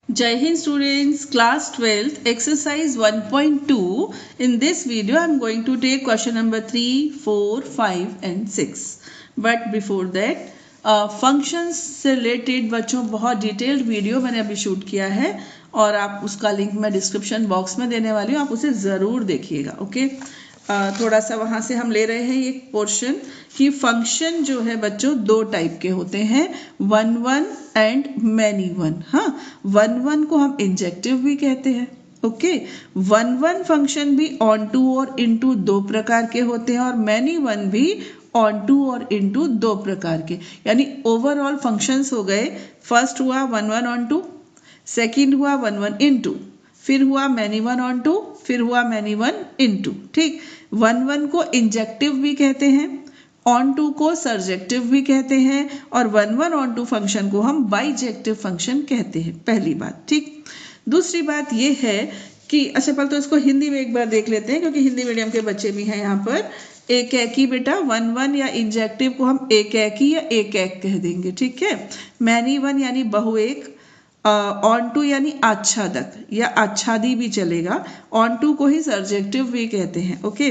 Jai Hind students, class 12th, exercise 1.2. In this video, I am going to take question number 3, 4, 5 and 6. But before that, functions से related बच्चों बहुत detailed video मैंने अभी shoot किया है और आप उसका लिंक मैं डिस्क्रिप्शन बॉक्स में देने वाली हूँ, आप उसे ज़रूर देखिएगा. ओके, थोड़ा सा वहाँ से हम ले रहे हैं ये पोर्शन कि फंक्शन जो है बच्चों दो टाइप के होते हैं, one one and many one. हाँ, वन वन को हम इंजेक्टिव भी कहते हैं. ओके, वन वन फंक्शन भी ऑन टू और इनटू दो प्रकार के होते हैं और मैनी वन भी ऑन टू और इनटू दो प्रकार के. यानी ओवरऑल फंक्शंस हो गए. फर्स्ट हुआ one one onto, second हुआ वन वन इनटू, फिर हुआ मैनी वन ऑन टू, फिर हुआ मैनी वन इनटू. ठीक, वन वन को इंजेक्टिव भी कहते हैं, ऑन टू को सर्जेक्टिव भी कहते हैं और one one onto function को हम बाइजेक्टिव फंक्शन कहते हैं. पहली बात. ठीक, दूसरी बात ये है कि अच्छा पहले तो इसको हिंदी में एक बार देख लेते हैं क्योंकि हिंदी मीडियम के बच्चे भी हैं यहाँ पर. एक एक ही बेटा, वन वन या इंजेक्टिव को हम एक एक ही या एक एक कह देंगे. ठीक है, मैनी वन यानी बहुएक, ऑन टू यानी आच्छादक या आच्छादी भी चलेगा, ऑन टू को ही सर्जेक्टिव भी कहते हैं. ओके,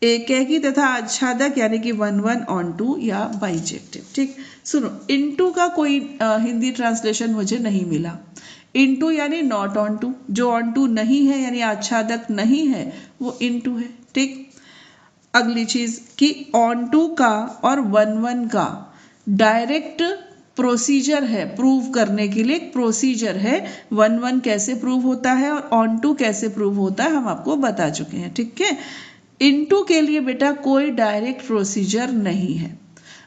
एक ही तथा आच्छादक यानी कि वन वन ऑन टू या बाइजेक्टिव. ठीक, सुनो, इनटू का कोई हिंदी ट्रांसलेशन मुझे नहीं मिला. इनटू यानी नॉट ऑन टू, जो ऑन टू नहीं है यानी आच्छादक नहीं है वो इनटू है. ठीक, अगली चीज कि ऑन टू का और वन वन का डायरेक्ट प्रोसीजर है प्रूव करने के लिए. एक प्रोसीजर है, वन वन कैसे प्रूव होता है और ऑन टू कैसे प्रूव होता है हम आपको बता चुके हैं. ठीक है, इनटू के लिए बेटा कोई डायरेक्ट प्रोसीजर नहीं है.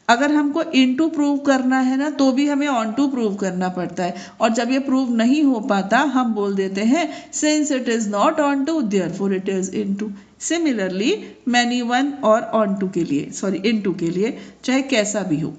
अगर हमको इनटू प्रूव करना है ना तो भी हमें ऑन टू प्रूव करना पड़ता है और जब ये प्रूव नहीं हो पाता हम बोल देते हैं since it is not onto therefore it is into. Similarly many one और ऑन टू के लिए, सॉरी इनटू के लिए, चाहे कैसा भी हो,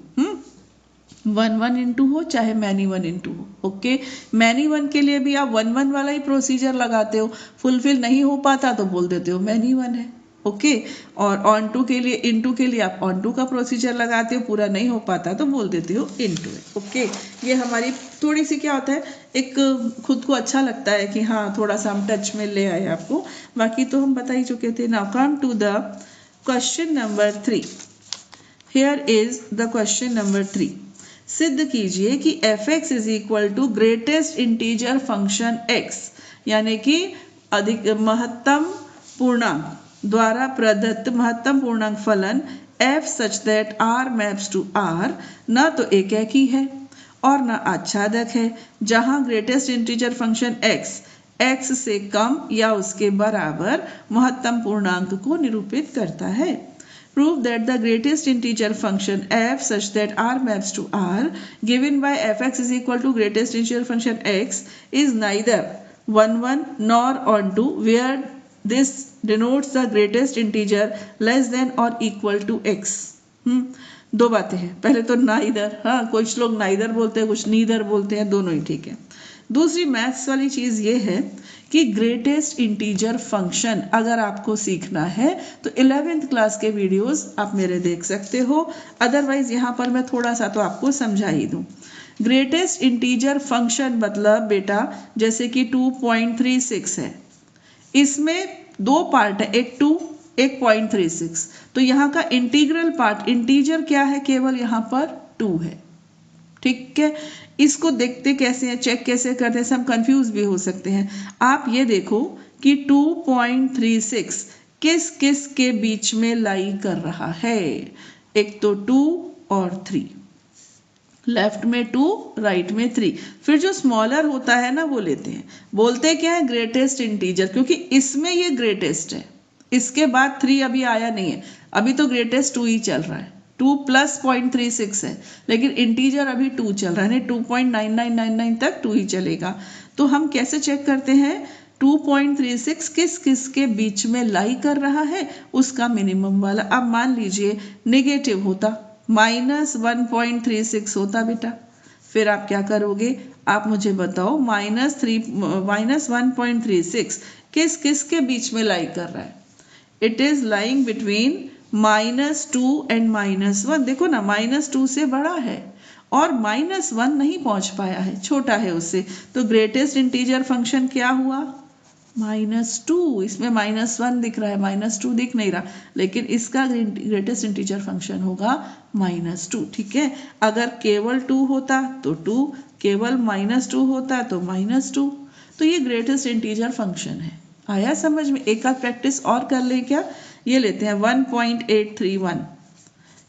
वन वन इंटू हो चाहे मैनी वन इंटू हो. ओके, मैनी वन के लिए भी आप वन वन वाला ही प्रोसीजर लगाते हो, फुलफिल नहीं हो पाता तो बोल देते हो मैनी वन है. ओके, और ऑन टू के लिए, इनटू के लिए आप ऑन टू का प्रोसीजर लगाते हो, पूरा नहीं हो पाता तो बोल देते हो इनटू है. ओके, ये हमारी थोड़ी सी क्या होता है, एक खुद को अच्छा लगता है कि हाँ थोड़ा सा हम टच में ले आए आपको, बाकी तो हम बता ही चुके थे. Now come to the question number 3. Here is the question number 3. सिद्ध कीजिए कि f x is equal to greatest integer function x, यानी कि अधिक महत्तम पूर्णांक द्वारा प्रदत्त महत्तम पूर्णांक फलन f such that r maps to r न तो एक ही है और न आच्छादक है, जहां ग्रेटेस्ट इंटीजर फंक्शन x से कम या उसके बराबर महत्तम पूर्णांक को निरूपित करता है. Prove that the greatest integer function f such that r maps to r given by fx is equal to greatest integer function x is neither 1 1 nor onto, where this denotes the greatest integer less than or equal to x. दो बातें हैं. पहले तो neither, हाँ कुछ लोग neither बोलते हैं, कुछ नीदर बोलते हैं, दोनों ही ठीक है. दूसरी मैथ्स वाली चीज़ ये है कि ग्रेटेस्ट इंटीजर फंक्शन अगर आपको सीखना है तो 11th क्लास के वीडियोस आप मेरे देख सकते हो, अदरवाइज यहाँ पर मैं थोड़ा सा तो आपको समझा ही दूँ. ग्रेटेस्ट इंटीजर फंक्शन मतलब बेटा जैसे कि 2.36 है, इसमें दो पार्ट है, एक 2 एक 0.36. तो यहाँ का इंटीग्रल पार्ट, इंटीजर क्या है, केवल यहाँ पर 2 है. ठीक है, इसको देखते कैसे हैं, चेक कैसे करते हैं, हम कंफ्यूज भी हो सकते हैं. आप ये देखो कि 2.36 किस किस के बीच में लाई कर रहा है. एक तो 2 और 3, लेफ्ट में 2 राइट में 3. फिर जो स्मॉलर होता है ना वो लेते हैं, बोलते क्या है ग्रेटेस्ट इंटीजर, क्योंकि इसमें ये ग्रेटेस्ट है, इसके बाद 3 अभी आया नहीं है, अभी तो ग्रेटेस्ट 2 ही चल रहा है. 2 प्लस 0.36 है लेकिन इंटीजर अभी 2 चल रहा है, 2.9999 तक 2 ही चलेगा. तो हम कैसे चेक करते हैं 2.36 किस किस के बीच में लाई कर रहा है, उसका मिनिमम वाला. अब मान लीजिए नेगेटिव होता, -1.36 होता बेटा, फिर आप क्या करोगे, आप मुझे बताओ -1.36 किस किस के बीच में लाई कर रहा है. It is lying between -2 and -1. देखो ना, -2 से बड़ा है और -1 नहीं पहुंच पाया है, छोटा है उससे, तो ग्रेटेस्ट इंटीजर फंक्शन क्या हुआ? -2। इसमें -1 दिख रहा है, -2 दिख नहीं रहा, लेकिन इसका ग्रेटेस्ट इंटीजर फंक्शन होगा -2। ठीक है, अगर केवल 2 होता तो 2, केवल -2 होता तो -2। तो ये ग्रेटेस्ट इंटीजर फंक्शन है। आया समझ में? एक आध प्रैक्टिस और कर ले क्या? ये लेते हैं 1.831,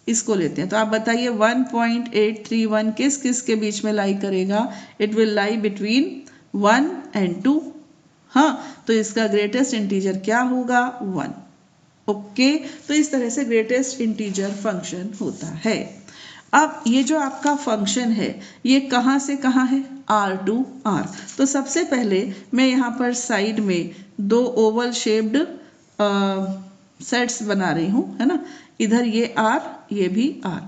इसको लेते हैं। तो आप बताइए 1.831 किस किस के बीच में लाई करेगा? It will lie between 1 and 2। हाँ, तो इसका ग्रेटेस्ट इंटीजर क्या होगा? 1। ओके, तो इस तरह से ग्रेटेस्ट इंटीजर फंक्शन होता है। अब ये जो आपका फंक्शन है, ये कहाँ से कहाँ है? R to R। तो सबसे पहले मैं यहाँ पर साइड में दो ओवल शेप्ड सेट्स बना रही हूँ, है ना। इधर ये R, ये भी R।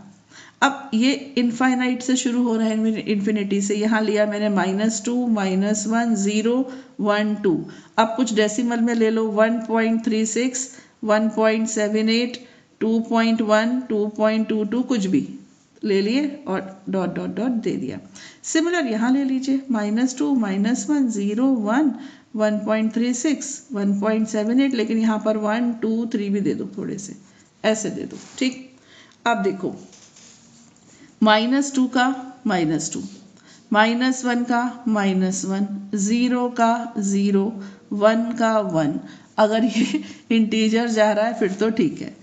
अब ये इनफाइनाइट से शुरू हो रहा है, इन्फिनिटी से। यहाँ लिया मैंने -2, -1, 0, 1, 2। अब कुछ डेसिमल में ले लो, 1.36, 1.78, 2.1, 2.22, कुछ भी ले लिए और डॉट डॉट डॉट दे दिया। सिमिलर यहाँ ले लीजिए, -2, -1, 0, 1, 1.36, 1.78, लेकिन यहाँ पर 1, 2, 3 भी दे दो, थोड़े से ऐसे दे दो। ठीक, अब देखो -2 का -2, -1 का -1, 0 का 0, 1 का 1। अगर ये इंटीजर जा रहा है फिर तो ठीक है।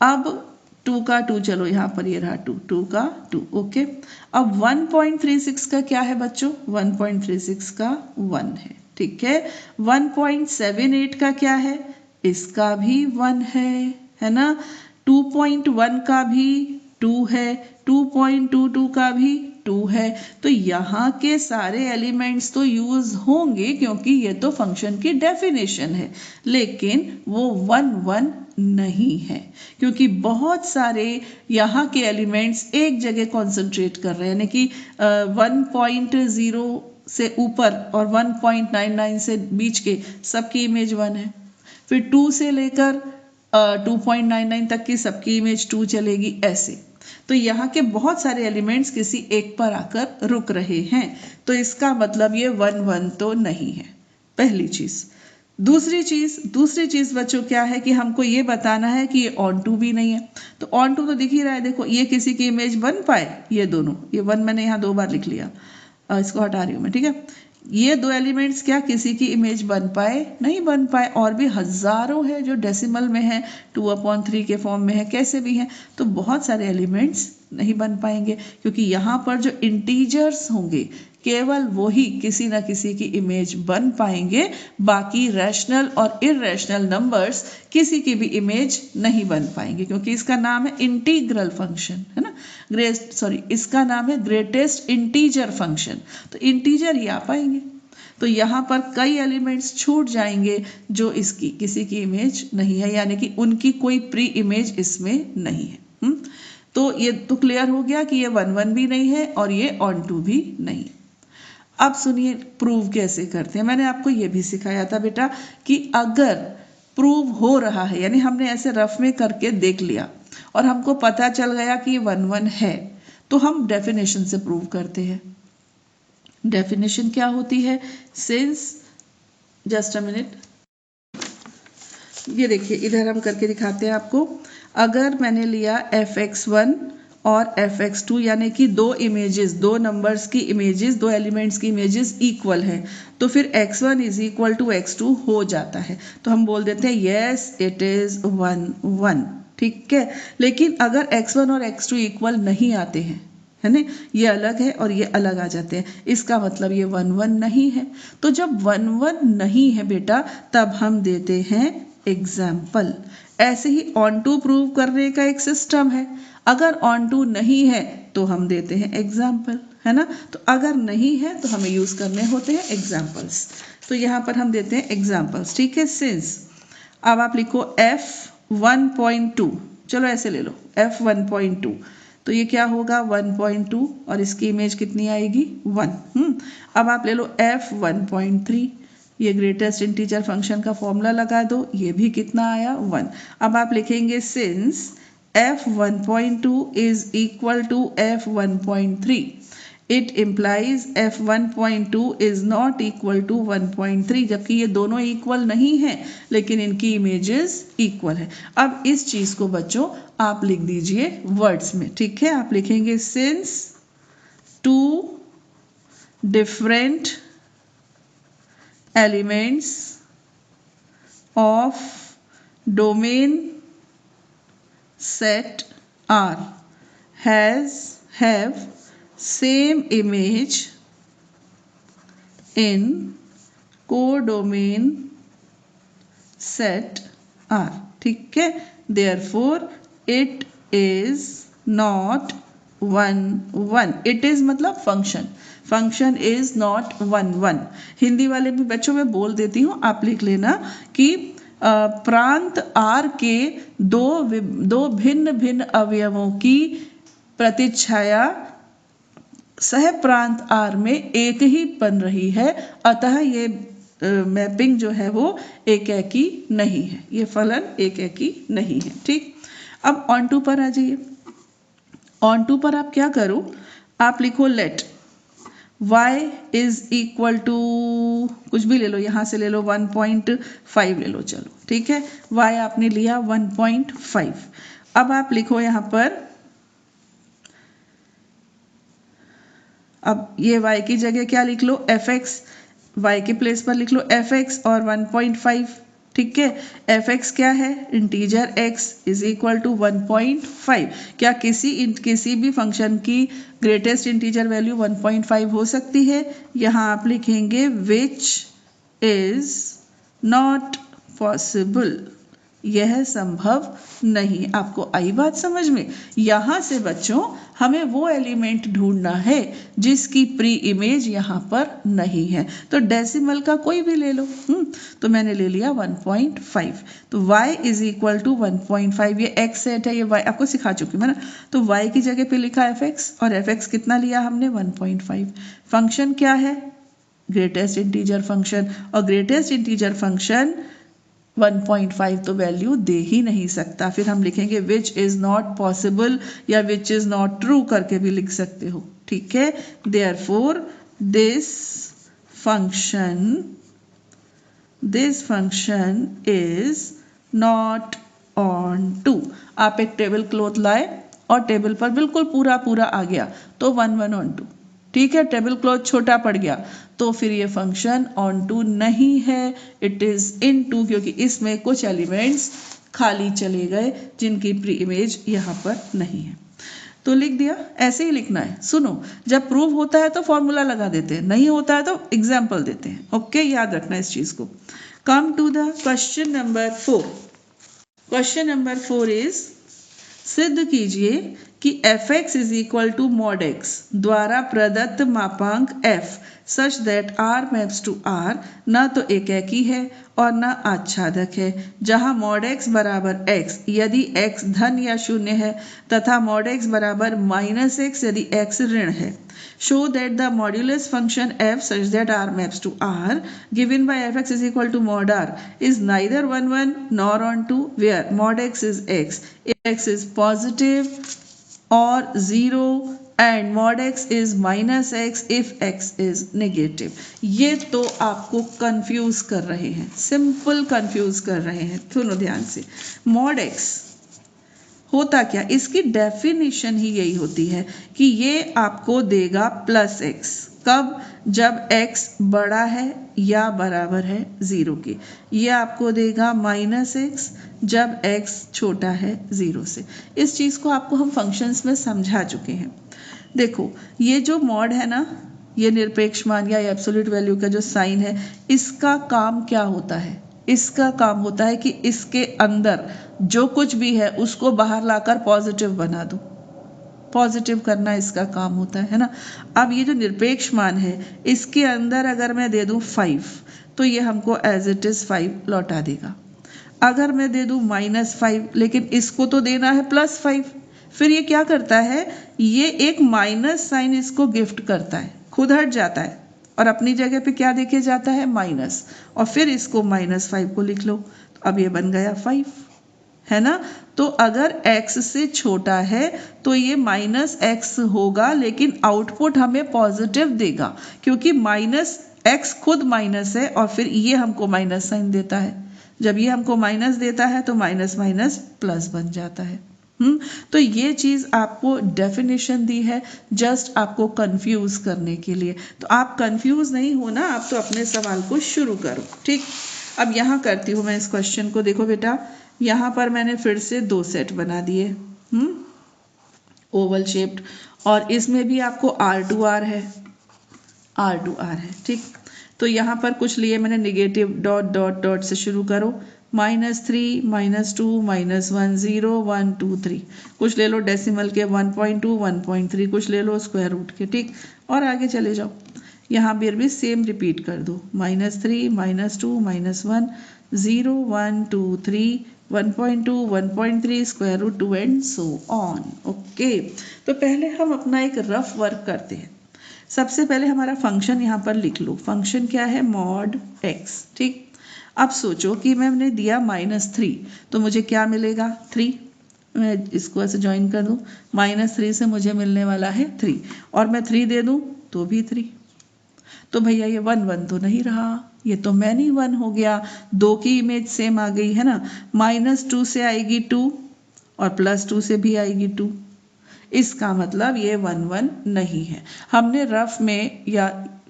अब 2 का 2, चलो यहाँ पर ये रहा 2, 2 का 2, ओके। अब 1.36 का क्या है बच्चों? 1.36 का 1 है, ठीक है। 1.78 का क्या है? इसका भी 1 है ना। 2.1 का भी 2 है, 2.22 का भी 2 है। तो यहाँ के सारे एलिमेंट्स तो यूज होंगे क्योंकि ये तो फंक्शन की डेफिनेशन है, लेकिन वो 1 1 नहीं है क्योंकि बहुत सारे यहाँ के एलिमेंट्स एक जगह कॉन्सेंट्रेट कर रहे हैं, यानी कि 1.0 से ऊपर और 1.99 से बीच के सबकी इमेज 1 है। फिर 2 से लेकर 2.99 तक की सबकी इमेज 2 चलेगी, ऐसे। तो यहाँ के बहुत सारे एलिमेंट्स किसी एक पर आकर रुक रहे हैं, तो इसका मतलब ये 1 1 तो नहीं है, पहली चीज। दूसरी चीज बच्चों क्या है कि हमको ये बताना है कि ये ऑन टू भी नहीं है। तो ऑन टू तो दिख ही रहा है, देखो ये किसी की इमेज बन पाए, ये दोनों, ये 1 मैंने यहाँ 2 बार लिख लिया, इसको हटा रही हूँ मैं, ठीक है। ये दो एलिमेंट्स क्या किसी की इमेज बन पाए? नहीं बन पाए। और भी हजारों है जो डेसिमल में है, 2/3 के फॉर्म में है, कैसे भी हैं। तो बहुत सारे एलिमेंट्स नहीं बन पाएंगे क्योंकि यहाँ पर जो इंटीजर्स होंगे केवल वही किसी न किसी की इमेज बन पाएंगे, बाकी रैशनल और इररेशनल नंबर्स किसी की भी इमेज नहीं बन पाएंगे क्योंकि इसका नाम है इंटीग्रल फंक्शन, है ना। इसका नाम है ग्रेटेस्ट इंटीजर फंक्शन। तो इंटीजर ही आ पाएंगे, तो यहाँ पर कई एलिमेंट्स छूट जाएंगे जो इसकी किसी की इमेज नहीं है, यानी कि उनकी कोई प्री इमेज इसमें नहीं है। तो ये तो क्लियर हो गया कि ये 1 1 भी नहीं है और ये ऑन टू भी नहीं। अब सुनिए प्रूव कैसे करते हैं। मैंने आपको ये भी सिखाया था बेटा कि अगर प्रूव हो रहा है, यानी हमने ऐसे रफ में करके देख लिया और हमको पता चल गया कि ये 1 1 है, तो हम डेफिनेशन से प्रूव करते हैं। डेफिनेशन क्या होती है? सिंस, जस्ट अ मिनट, ये देखिए इधर हम करके दिखाते हैं आपको। अगर मैंने लिया fx1 और fx2, यानी कि दो इमेजेस, दो नंबर्स की इमेजेस, दो एलिमेंट्स की इमेजेस इक्वल है, तो फिर x1 is equal to x2 हो जाता है। तो हम बोल देते हैं यस इट इज 1 1, ठीक है। लेकिन अगर x1 और x2 इक्वल नहीं आते हैं, है ना, ये अलग है और ये अलग आ जाते हैं, इसका मतलब ये 1 1 नहीं है। तो जब 1 1 नहीं है बेटा, तब हम देते हैं एग्जाम्पल। ऐसे ही ऑन टू प्रूव करने का एक सिस्टम है। अगर ऑन टू नहीं है तो हम देते हैं एग्जाम्पल, है ना। तो अगर नहीं है तो हमें यूज करने होते हैं एग्जाम्पल्स। तो यहाँ पर हम देते हैं एग्जाम्पल्स, ठीक है। सिंस, अब आप लिखो f1.2, चलो ऐसे ले लो f1.2, तो ये क्या होगा 1.2 और इसकी इमेज कितनी आएगी 1। अब आप ले लो f1.3, ये ग्रेटेस्ट इंटीजर फंक्शन का फॉर्मूला लगा दो, ये भी कितना आया 1। अब आप लिखेंगे since f1.2 is equal to f1.3. It implies f1.2 is not equal to 1.3, जबकि ये दोनों इक्वल नहीं है लेकिन इनकी इमेजेस इक्वल है। अब इस चीज को बच्चों आप लिख दीजिए वर्ड्स में, ठीक है। आप लिखेंगे since to different elements of domain set R have same image in codomain set R, ठीक है। therefore it is not 1 1। it is मतलब फंक्शन इज नॉट 1 1। हिंदी वाले भी बच्चों में बोल देती हूँ, आप लिख लेना कि प्रांत आर के दो भिन्न भिन्न अवयवों की प्रतिच्छाया सह प्रांत आर में एक ही बन रही है, अतः ये मैपिंग जो है वो एकेकी नहीं है, ये फलन एकेकी नहीं है, ठीक। अब ऑन टू पर आ जाइए। ऑन टू पर आप क्या करो, आप लिखो let y is equal to कुछ भी ले लो, यहां से ले लो 1.5 ले लो, चलो ठीक है। y आपने लिया 1.5। अब आप लिखो यहां पर, अब ये y की जगह क्या लिख लो fx, y के प्लेस पर लिख लो fx और 1.5, ठीक है। fx क्या है, integer x is equal to 1.5। क्या किसी भी फंक्शन की ग्रेटेस्ट इंटीजर वैल्यू 1.5 हो सकती है? यहाँ आप लिखेंगे विच इज नॉट पॉसिबल, यह संभव नहीं। आपको आई बात समझ में? यहाँ से बच्चों हमें वो एलिमेंट ढूंढना है जिसकी प्री इमेज यहाँ पर नहीं है, तो डेसिमल का कोई भी ले लो। तो मैंने ले लिया 1.5, तो y इज इक्वल टू 1.5। ये x सेट है, ये y आपको सिखा चुकी हूँ ना, तो y की जगह पे लिखा fx और fx कितना लिया हमने 1.5। फंक्शन क्या है, ग्रेटेस्ट इंटीजर फंक्शन, और ग्रेटेस्ट इंटीजर फंक्शन 1.5 तो वैल्यू दे ही नहीं सकता। फिर हम लिखेंगे विच इज नॉट पॉसिबल या विच इज नॉट ट्रू करके भी लिख सकते हो, ठीक है। Therefore this function is not onto. आप एक टेबल क्लॉथ लाए और टेबल पर बिल्कुल पूरा आ गया तो 1 1 ऑन टू, ठीक है। टेबल क्लॉथ छोटा पड़ गया तो फिर ये फंक्शन ऑन टू नहीं है, इट इज इन टू, क्योंकि इसमें कुछ एलिमेंट्स खाली चले गए जिनकी प्री इमेज यहाँ पर नहीं है। तो लिख दिया, ऐसे ही लिखना है। सुनो, जब प्रूव होता है तो फॉर्मूला लगा देते हैं, नहीं होता है तो एग्जाम्पल देते हैं, ओके, याद रखना इस चीज को। Come to the question number 4। Question number 4 is, सिद्ध कीजिए कि fx is equal to mod x द्वारा प्रदत्त मापांक f such that r maps to r न तो एकेकी है और न आच्छादक है, जहां मॉड x बराबर x यदि x धन या शून्य है तथा मॉड x बराबर माइनस x यदि x ऋण है। Show that the modulus function f such that r maps to r given by fx is equal to mod r is neither 1 1 nor on 2, where mod x is x if x is positive or 0 and mod x is minus x if x is negative। ये तो आपको confuse कर रहे हैं, simple confuse कर रहे हैं। सुनो ध्यान से, mod x होता क्या, इसकी डेफिनेशन ही यही होती है कि ये आपको देगा प्लस x, कब, जब x बड़ा है या बराबर है 0 के। ये आपको देगा माइनस x जब x छोटा है 0 से। इस चीज को आपको हम फंक्शंस में समझा चुके हैं। देखो, ये जो मॉड है ना, ये निरपेक्ष मान या एब्सोल्यूट वैल्यू का जो साइन है, इसका काम क्या होता है, इसका काम होता है कि इसके अंदर जो कुछ भी है उसको बाहर लाकर पॉजिटिव बना दो, पॉजिटिव करना इसका काम होता है ना। अब ये जो निरपेक्ष मान है, इसके अंदर अगर मैं दे दूं 5 तो ये हमको एज इट इज 5 लौटा देगा। अगर मैं दे दूं -5, लेकिन इसको तो देना है +5, फिर ये क्या करता है, ये एक माइनस साइन इसको गिफ्ट करता है, खुद हट जाता है और अपनी जगह पे क्या देके जाता है, माइनस, और फिर इसको -5 को लिख लो, तो अब ये बन गया 5, है ना। तो अगर x से छोटा है तो ये -x होगा, लेकिन आउटपुट हमें पॉजिटिव देगा क्योंकि -x खुद माइनस है और फिर ये हमको माइनस साइन देता है। जब ये हमको माइनस देता है तो माइनस माइनस प्लस बन जाता है। तो ये चीज़ आपको डेफिनेशन दी है जस्ट आपको कंफ्यूज करने के लिए। तो आप कंफ्यूज नहीं हो ना, आप तो अपने सवाल को शुरू करो। ठीक, अब यहाँ करती हूँ मैं इस क्वेश्चन को। देखो बेटा, यहाँ पर मैंने फिर से 2 सेट बना दिए ओवल शेप्ड, और इसमें भी आपको R2R है, R2R है। ठीक, तो यहाँ पर कुछ लिए मैंने निगेटिव डॉट डॉट डॉट से शुरू करो, -3, -2, -1, 0, 1, 2, 3। कुछ ले लो डेसिमल के 1.2, 1.3, कुछ ले लो स्क्वायर रूट के। ठीक, और आगे चले जाओ, यहाँ पर भी सेम रिपीट कर दो, -3, -2, -1, 0, 1, 2, 3, 1.2, 1.3, square root 2 and so on. Okay, तो पहले हम अपना एक रफ वर्क करते हैं। सबसे पहले हमारा फंक्शन यहाँ पर लिख लो। फंक्शन क्या है? Mod x। ठीक, अब सोचो कि मैंने दिया -3 तो मुझे क्या मिलेगा? 3। मैं इसको ऐसे ज्वाइन कर दूँ, -3 से मुझे मिलने वाला है 3, और मैं 3 दे दूँ तो भी 3। तो भैया ये 1 1 तो नहीं रहा, ये तो मैनी 1 हो गया। 2 की इमेज सेम आ गई है ना। -2 से आएगी 2 और +2 से भी आएगी 2। इसका मतलब ये 1 1 नहीं है। हमने रफ में या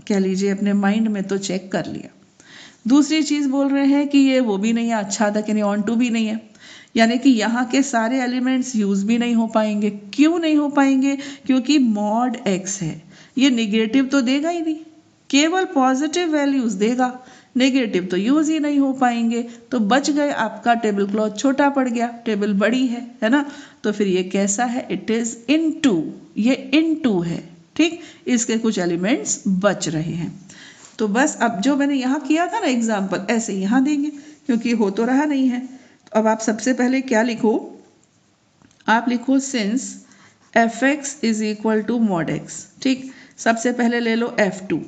कह लीजिए अपने माइंड में तो चेक कर लिया। दूसरी चीज़ बोल रहे हैं कि ये वो भी नहीं है, अच्छा था कि नहीं, ऑन टू भी नहीं है, यानी कि यहाँ के सारे एलिमेंट्स यूज भी नहीं हो पाएंगे। क्यों नहीं हो पाएंगे? क्योंकि मॉड x है, ये निगेटिव तो देगा ही नहीं, केवल पॉजिटिव वैल्यूज देगा, नेगेटिव तो यूज ही नहीं हो पाएंगे। तो बच गए, आपका टेबल क्लॉथ छोटा पड़ गया, टेबल बड़ी है ना। तो फिर ये कैसा है? इट इज इनटू, ये इनटू है। ठीक, इसके कुछ एलिमेंट्स बच रहे हैं। तो बस अब जो मैंने यहाँ किया था ना एग्जाम्पल, ऐसे यहाँ देंगे क्योंकि हो तो रहा नहीं है। तो अब आप सबसे पहले क्या लिखो? आप लिखो since f(x) is equal to mod x। ठीक, सबसे पहले ले लो f2,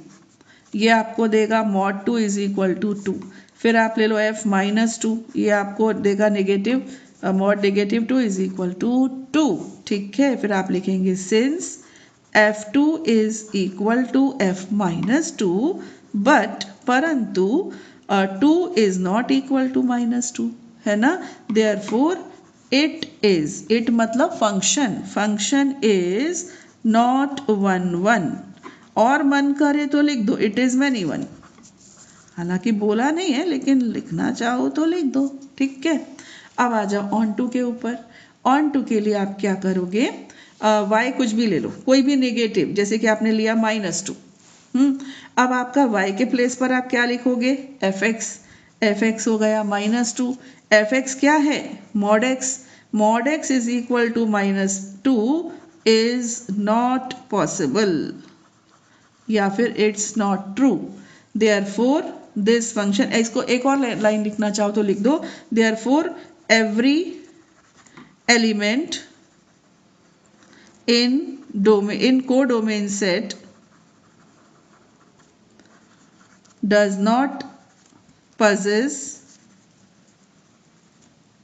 ये आपको देगा मॉड 2 इज इक्वल टू 2। फिर आप ले लो f-2, ये आपको देगा negative mod -2 is equal to 2। ठीक है, फिर आप लिखेंगे since f2 is equal to f-2 but परंतु 2 इज नॉट इक्वल टू -2, है ना। देयरफॉर इट इज, इट मतलब फंक्शन, फंक्शन इज नॉट 1 1, और मन करे तो लिख दो इट इज मैनी 1। हालांकि बोला नहीं है लेकिन लिखना चाहो तो लिख दो। ठीक है, अब आ जाओ ऑन टू के ऊपर। ऑन टू के लिए आप क्या करोगे? y कुछ भी ले लो, कोई भी नेगेटिव, जैसे कि आपने लिया -2। अब आपका y के प्लेस पर आप क्या लिखोगे? f(x), f(x) हो गया -2। f(x) क्या है? Mod x। Mod x is equal to -2 is not possible, या फिर it's not true. Therefore this function, इसको एक और लाइन लिखना चाहो तो लिख दो, therefore every element in codomain set does not possess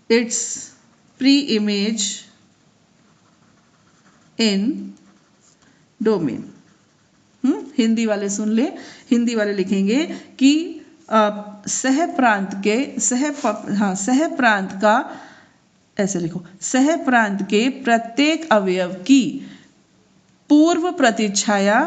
its pre-image in domain। Hindi वाले सुन ले, हिंदी वाले लिखेंगे कि सह प्रांत का, ऐसे लिखो, सह प्रांत के प्रत्येक अवयव की पूर्व प्रतिच्छाया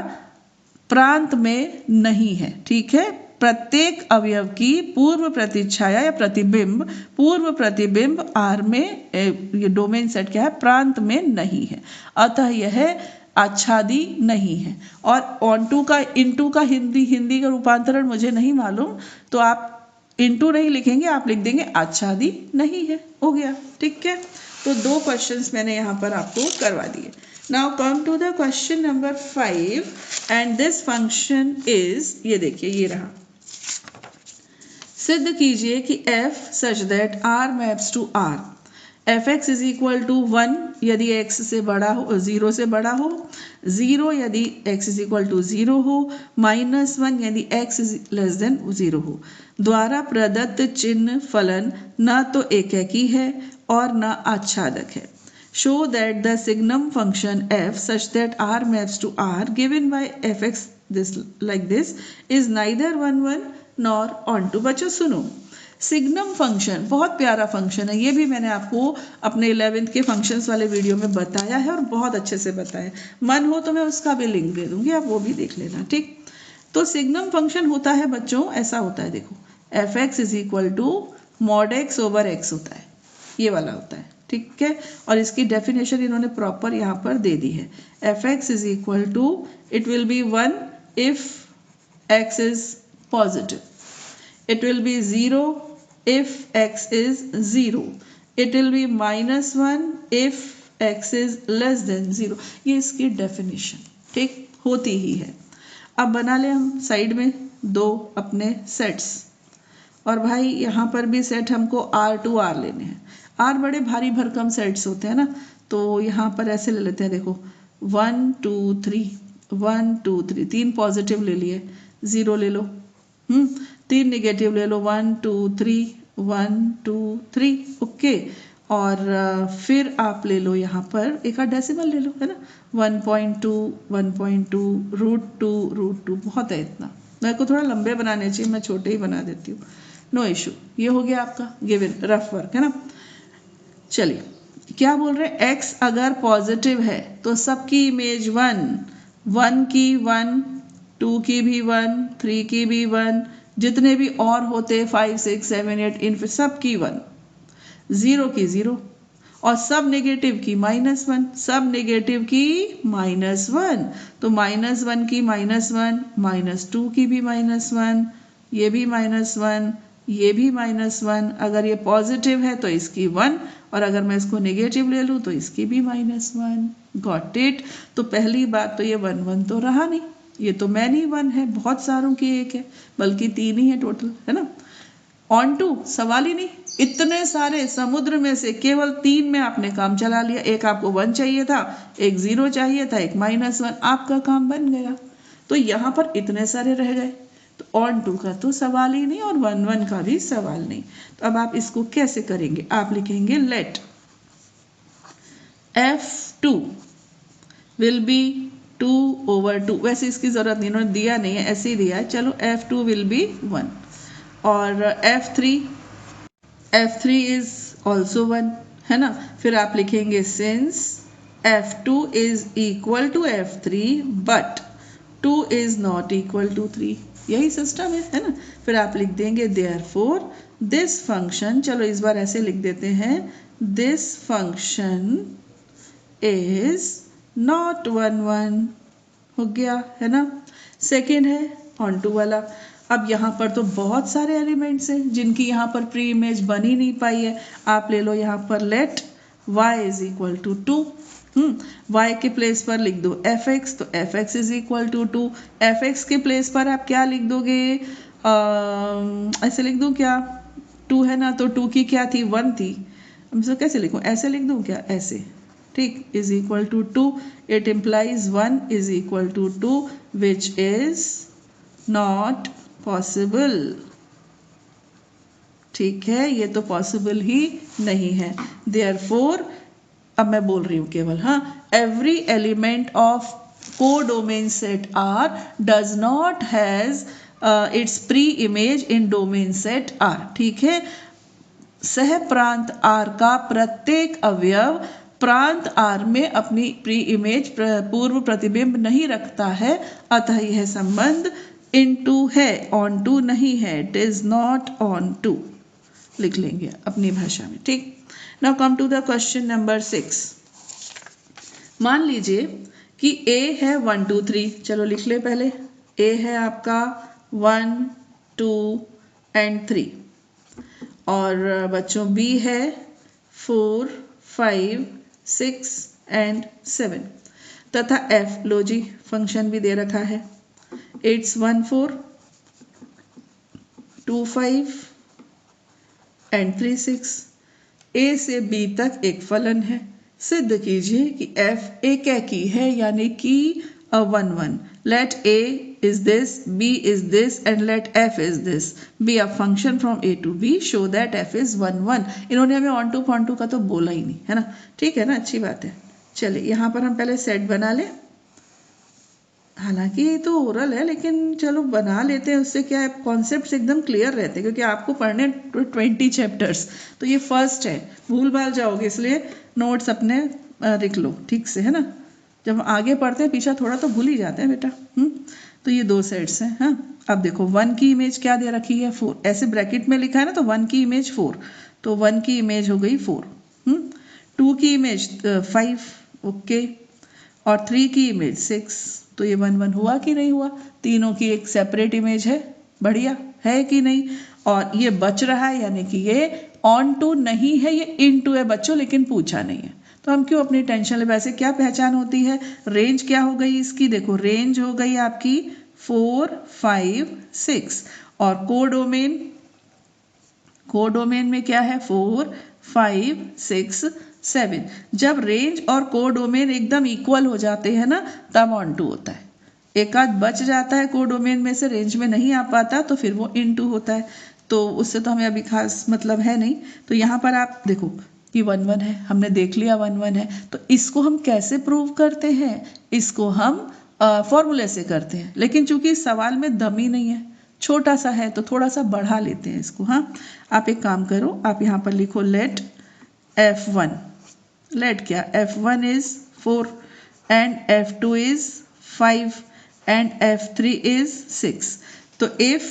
प्रांत में नहीं है। ठीक है, प्रत्येक अवयव की पूर्व प्रतिच्छाया या प्रतिबिंब, पूर्व प्रतिबिंब R में, ये डोमेन सेट क्या है? प्रांत में नहीं है, अतः यह आच्छादी नहीं है। और ऑन टू का, इनटू का हिंदी का रूपांतरण मुझे नहीं मालूम, तो आप इनटू नहीं लिखेंगे, आप लिख देंगे आच्छादी नहीं है, हो गया। ठीक है, तो 2 क्वेश्चंस मैंने यहाँ पर आपको करवा दिए। Now come to the question number 5 and this function is, ये देखिए ये रहा। सिद्ध कीजिए कि f such that R maps to R f x is equal to 1 यदि x से बड़ा हो, 0 से बड़ा हो, 0 यदि x इज इक्वल टू 0 हो, -1 यदि x इज लेस देन 0 हो। द्वारा प्रदत्त चिन्ह फलन न तो एकैकी है और न आच्छादक है। Show that the signum function f such that r maps to r given by fx this like this is neither 1 1 nor onto। बच्चों सुनो, सिग्नम फंक्शन बहुत प्यारा फंक्शन है, ये भी मैंने आपको अपने 11th के फंक्शंस वाले वीडियो में बताया है और बहुत अच्छे से बताया है। मन हो तो मैं उसका भी लिंक दे दूंगी, आप वो भी देख लेना। ठीक, तो सिग्नम फंक्शन होता है बच्चों, ऐसा होता है, देखो f x is equal to mod x over x होता है, ये वाला होता है। ठीक है, और इसकी डेफिनेशन इन्होंने प्रॉपर यहाँ पर दे दी है। F x is equal to, it will be 1 if x is positive, it will be 0 if x is 0, it will be -1 if x is less than 0। ये इसकी डेफिनेशन ठीक होती ही है। अब बना ले हम साइड में दो अपने सेट्स, और भाई यहाँ पर भी सेट हमको R2R लेने हैं। R बड़े भारी भरकम सेट्स होते हैं ना, तो यहाँ पर ऐसे ले लेते हैं, देखो 1 2 3 1 2 3, 3 पॉजिटिव ले लिए, 0 ले लो, 3 नेगेटिव ले लो, 1 2 3 1 2 3, ओके। और फिर आप ले लो यहाँ पर एक आध डेसिमल ले लो, है ना, 1.2 1.2 √2 बहुत है इतना, मेरे को थोड़ा लंबे बनाने चाहिए, मैं छोटे ही बना देती हूँ, नो इशू। ये हो गया आपका गिवन रफ वर्क, है ना। चलिए क्या बोल रहे हैं, x अगर पॉजिटिव है तो सबकी इमेज 1, 1 की 1, 2 की भी 1, 3 की भी 1, जितने भी और होते 5 6 7 8 इन सब की 1, 0 की 0, और सब नेगेटिव की -1, सब नेगेटिव की -1, तो -1 की -1, -2 की भी -1, ये भी -1, ये भी -1, अगर ये पॉजिटिव है तो इसकी 1, और अगर मैं इसको नेगेटिव ले लूँ तो इसकी भी -1। Got it. तो पहली बात तो ये 1 1 तो रहा नहीं, ये तो मैनी 1 है, बहुत सारों की एक है, बल्कि 3 ही है टोटल, है ना। ऑन टू सवाल ही नहीं, इतने सारे समुद्र में से केवल 3 में आपने काम चला लिया। एक आपको 1 चाहिए था, एक 0 चाहिए था, एक -1, आपका काम बन गया। तो यहाँ पर इतने सारे रह गए, तो ऑन टू का तो सवाल ही नहीं और 1 1 का भी सवाल नहीं। तो अब आप इसको कैसे करेंगे, आप लिखेंगे लेट f2 विल बी 2/2, वैसे इसकी जरूरत नहीं, इन्होंने दिया नहीं है, ऐसे ही दिया है, चलो f2 विल बी 1, और f3 इज ऑल्सो 1, है ना। फिर आप लिखेंगे since f2 is equal to f3 but 2 is not equal to 3, यही सिस्टम है ना। फिर आप लिख देंगे देयरफॉर दिस फंक्शन, चलो इस बार ऐसे लिख देते हैं, दिस फंक्शन इज नॉट 1 1, हो गया, है ना। सेकेंड है ऑन टू वाला। अब यहाँ पर तो बहुत सारे एलिमेंट्स हैं जिनकी यहाँ पर प्री इमेज बन ही नहीं पाई है। आप ले लो यहाँ पर let y is equal to 2, y के प्लेस पर लिख दो fx, तो fx is equal to 2। fx के प्लेस पर आप क्या लिख दोगे, ऐसे लिख दूँ क्या, 2 है ना, तो 2 की क्या थी, 1 थी, हम कैसे लिखूँ, ऐसे लिख दूँ क्या, ऐसे, ठीक, is equal to 2, it implies 1 is equal to 2 which is not possible. ठीक है, ये तो पॉसिबल ही नहीं है। देयरफॉर, अब मैं बोल रही हूँ केवल, हाँ, every element of codomain set R does not has its preimage in domain set R. ठीक है, सह प्रांत आर का प्रत्येक अवयव प्रांत आर में अपनी प्री इमेज पूर्व प्रतिबिंब नहीं रखता है, अतः यह संबंध इनटू है, ऑन टू नहीं है, it is not onto, लिख लेंगे अपनी भाषा में। ठीक, now come to the question number 6। मान लीजिए कि a है 1 2 3, चलो लिख ले पहले, a है आपका 1 2 एंड 3, और बच्चों b है 4 5 6 एंड 7, तथा f, लो जी फंक्शन भी दे रखा है, इट्स 1 4 2 5 एंड 3 6, ए से बी तक एक फलन है, सिद्ध कीजिए कि f एक एकी है यानी कि a 1 1. Let a is this, b is this and let f is this be a function from a to b. Show that f is 1 1. इन्होंने हमें ऑन टू फॉन टू का तो बोला ही नहीं है ना, ठीक है ना, अच्छी बात है। चलिए यहाँ पर हम पहले सेट बना लें, हालांकि ये तो ओरल है लेकिन चलो बना लेते हैं, उससे क्या है कॉन्सेप्ट्स एकदम क्लियर रहते हैं, क्योंकि आपको पढ़ने 20 चैप्टर्स, तो ये फर्स्ट है, भूल भाल जाओगे, इसलिए नोट्स अपने लिख लो ठीक से, है ना। जब आगे पढ़ते हैं पीछा थोड़ा तो भूल ही जाते हैं बेटा। तो ये दो सेट्स हैं। हाँ, अब देखो 1 की इमेज क्या दे रखी है 4, ऐसे ब्रैकेट में लिखा है ना, तो 1 की इमेज 4, तो 1 की इमेज हो गई 4, 2 की इमेज 5, ओके, और 3 की इमेज 6, तो ये 1 1 हुआ कि नहीं हुआ, तीनों की एक सेपरेट इमेज है, बढ़िया है कि नहीं। और ये बच रहा है यानी कि ये ऑन टू नहीं है, ये इन टू है बच्चों, लेकिन पूछा नहीं है, तो हम क्यों अपनी टेंशन ले। वैसे क्या पहचान होती है, रेंज क्या हो गई इसकी, देखो रेंज हो गई आपकी 4 5 6, और कोडोमेन में क्या है 4 5 6 7। जब रेंज और कोडोमेन एकदम इक्वल हो जाते हैं ना, तब ऑन टू होता है। एक आध बच जाता है कोडोमेन में से, रेंज में नहीं आ पाता, तो फिर वो इन टू होता है, तो उससे तो हमें अभी खास मतलब है नहीं। तो यहाँ पर आप देखो कि 1 1 है, हमने देख लिया 1 1 है, तो इसको हम कैसे प्रूव करते हैं, इसको हम फॉर्मूले से करते हैं, लेकिन चूंकि सवाल में दम ही नहीं है, छोटा सा है, तो थोड़ा सा बढ़ा लेते हैं इसको। हाँ, आप एक काम करो, आप यहाँ पर लिखो लेट f1, लेट क्या, f1 is 4 and f2 is 5 and f3 is 6। तो इफ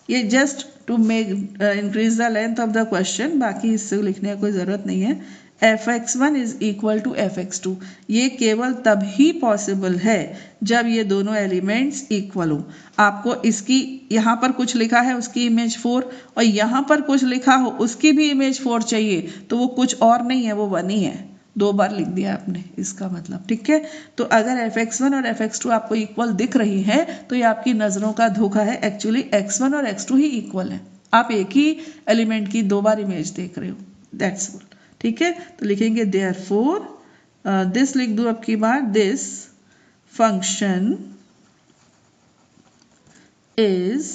ये just to make increase the length of the question, बाकी इससे लिखने की कोई ज़रूरत नहीं है। fx1 is equal to fx2, ये केवल तभी पॉसिबल है जब ये दोनों एलिमेंट्स इक्वल हो। आपको इसकी यहाँ पर कुछ लिखा है उसकी इमेज 4, और यहाँ पर कुछ लिखा हो उसकी भी इमेज 4 चाहिए, तो वो कुछ और नहीं है, वो 1 ही है, 2 बार लिख दिया आपने, इसका मतलब, ठीक है। तो अगर fx1 और fx2 आपको इक्वल दिख रही है, तो ये आपकी नज़रों का धोखा है, एक्चुअली x1 और x2 ही इक्वल है, आप एक ही एलिमेंट की 2 बार इमेज देख रहे हो, दैट्स ऑल, ठीक है। तो लिखेंगे देयरफॉर, दिस लिख दो अब की बार, दिस फंक्शन इज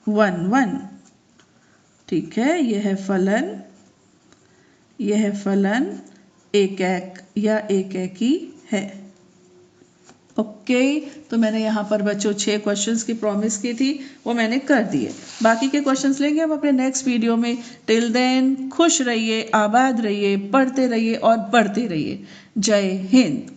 1 1, ठीक है, यह है फलन एक या एक ही है। ओके, तो मैंने यहाँ पर बच्चों 6 क्वेश्चंस की प्रॉमिस की थी, वो मैंने कर दिए। बाकी के क्वेश्चंस लेंगे हम अपने नेक्स्ट वीडियो में। टिल देन खुश रहिए, आबाद रहिए, पढ़ते रहिए और बढ़ते रहिए। जय हिंद।